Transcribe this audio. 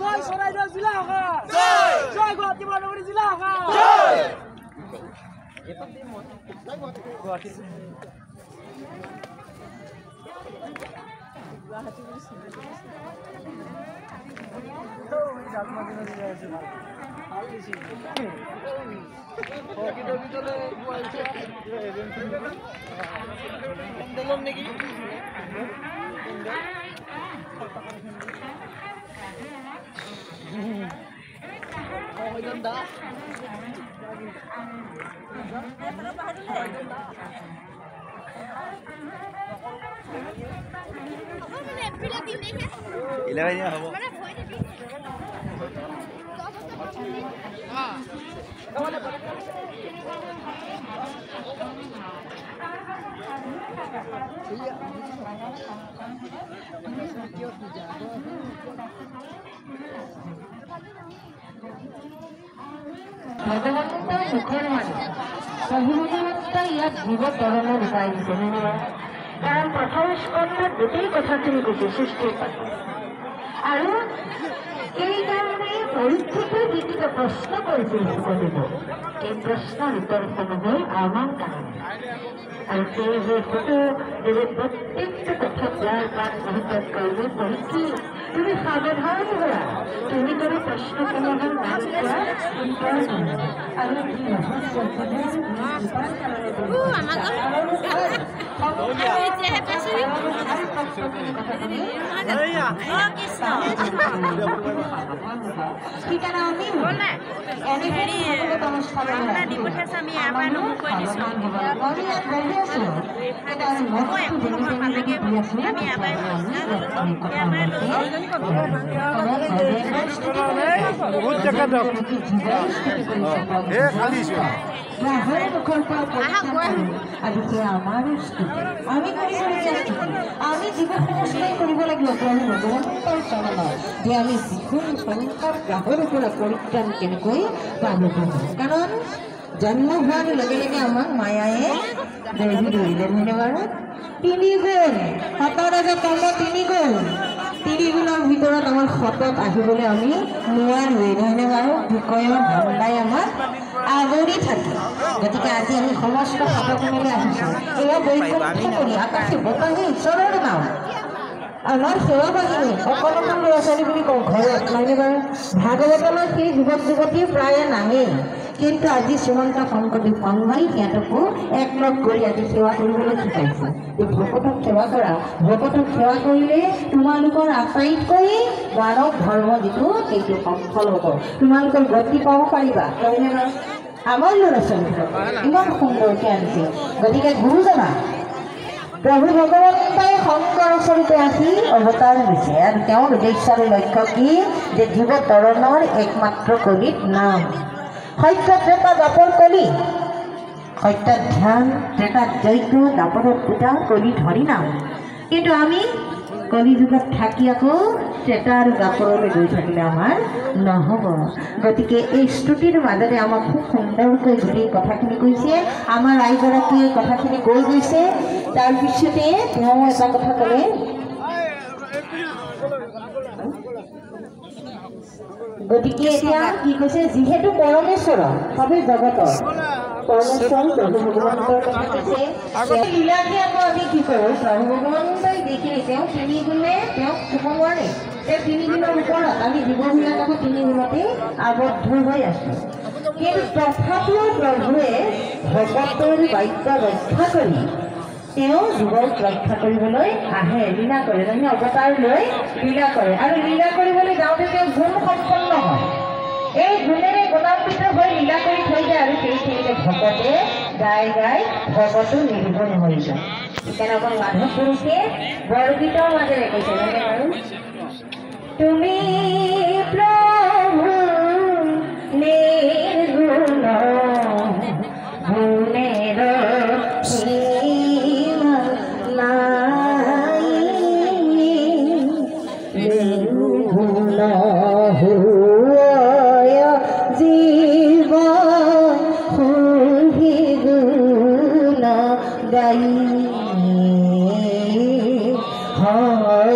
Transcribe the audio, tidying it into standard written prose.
জয় চৰাইদেউ জিলা জয় গুৱাহাটী মহানগৰী জিলা নেকি ভগৱন্ত মুখৰ মানি প্ৰভুভগৱন্ত ইয়াত জীৱ তৰণৰ উপায় দিছে কাৰণ প্ৰথম স্কন্ধত গোটেই কথাখিনি কৈছে সৃষ্টিৰ কথা আৰু এইকাৰণে পৰীক্ষিতে যিটো প্ৰশ্ন কৰিছিল সুকদেৱ এই প্ৰশ্নৰ উত্তৰসমূহে আমাৰ কাৰণে আৰু সেই যে সুকদেৱে প্ৰত্যেকটো কথা ইয়াৰ পাঠ মহিতাত কৰিলে পৰীক্ষি তুমি সাৱধান হোৱা তুমি কোনো প্ৰশ্নসমূহৰ নাম কোৱা আৰু বহুত জেগা যাওক আমি জীবন সংস্কাৰ কৰিব লাগিব যে আমি যিখন সংসাৰ গ্ৰাহৰ পৰা পৰিত্ৰাণ কেনেকৈ পাব কাৰণ জন্ম হোৱাৰ লগে লগে আমাক মায়ায়ে দেহি ধৰিলে নহয়নে বাৰু 3 গুণ সতৰ আগত কৰ্ম 3 গুণ 3 গুণৰ ভিতৰত আমাৰ সতত আহিবলৈ আমি নোৱাৰোৱেই নহয়নে বাৰু বিষয়ৰ ভাণ্ডাই আমাক আগুৰি থাকে গতিকে আজি আমি সমস্ত সতগুণলৈ আহিছোঁ এয়া বৈকুণ্ঠ কৰি আকাশে বতাহে ঈশ্বৰৰ নাম আমাৰ সেৱা বাহিনী অকণমান ল'ৰা ছোৱালী বুলি কওঁ ঘৰত নহয়নে বাৰু ভাগৱতলৈ সেই যুৱক যুৱতী প্ৰায়ে নাহে কিন্তু আজি শ্ৰীমন্ত শংকৰদেৱ সংঘই সিহঁতকো একলগ কৰি আজি সেৱা কৰিবলৈ শিকাইছে এই ভকতক সেৱা কৰা ভকতক সেৱা কৰিলে তোমালোকৰ আটাইতকৈ মানৱ ধৰ্ম যিটো সেইটো সফল হ'ব তোমালোকৰ গতি পাব পাৰিবা নহয়নে বাৰু আমাৰ ল'ৰা ছোৱালীবিলাক ইমান সুন্দৰকৈ আনিছে গতিকে গুৰুজনা প্ৰভু ভগৱন্তই শংকৰ স্বৰূপে আহি অৱতাৰ দিছে আৰু তেওঁৰ উদ্দেশ্য আৰু লক্ষ্য কি যে জীৱ তৰণৰ একমাত্ৰ কলিত নাম সত্য ত্ৰেতা দাপৰ কলি সত্যত ধ্যান ত্ৰেতাত যজ্ঞ দাপৰত পূজা কলি ধৰি নাম কিন্তু আমি কলিযুগত থাকি আকৌ ত্ৰেতা আৰু দাপৰলৈ গৈ থাকিলে আমাৰ নহ'ব গতিকে এই স্তুতিৰ মাজতে আমাক খুব সুন্দৰকৈ গোটেই কথাখিনি কৈছে আমাৰ আইগৰাকীয়ে কথাখিনি কৈ গৈছে তাৰপিছতে তেওঁ এটা কথা ক'লে গতিকে এতিয়া কি কৈছে যিহেতু পৰমেশ্বৰ সবে জগতৰ পৰমেশ্বৰ প্ৰভু ভগৱন্তৰ কথা কৈছে লীলাকে আকৌ আমি কি কৰোঁ প্ৰভু ভগৱন্তই যিখিনি তেওঁ 3 গুণে তেওঁক ক'ব নোৱাৰে তেওঁ 3 গুণৰ ওপৰত আমি জীৱবিলাক আকৌ 3 গুণতেই আবদ্ধ হৈ আছোঁ কিন্তু তথাপিও প্ৰভুৱে ভগৱতৰ বাক্য ৰক্ষা কৰি তেওঁ জীৱক ৰক্ষা কৰিবলৈ আহে লীলা কৰে মানে অৱতাৰ লৈ লীলা কৰে আৰু লীলা কৰিবলৈ যাওঁতে তেওঁ গুণ সম্পন্ন হয় এই গুণেৰে গুণান্বিত হৈ লীলা কৰি থৈ যায় আৰু সেইখিনিতে ভকতে গাই গাই ভকতো নিৰ্গুণ হৈ যায় সেইকাৰণে অকল মাধৱ পুৰুষে বৰগীতৰ মাজেৰে কৈছে নহয় বাৰু তুমি প্ৰভু নিৰ্গুণ গুণেৰ জীৱ দায়ী হয়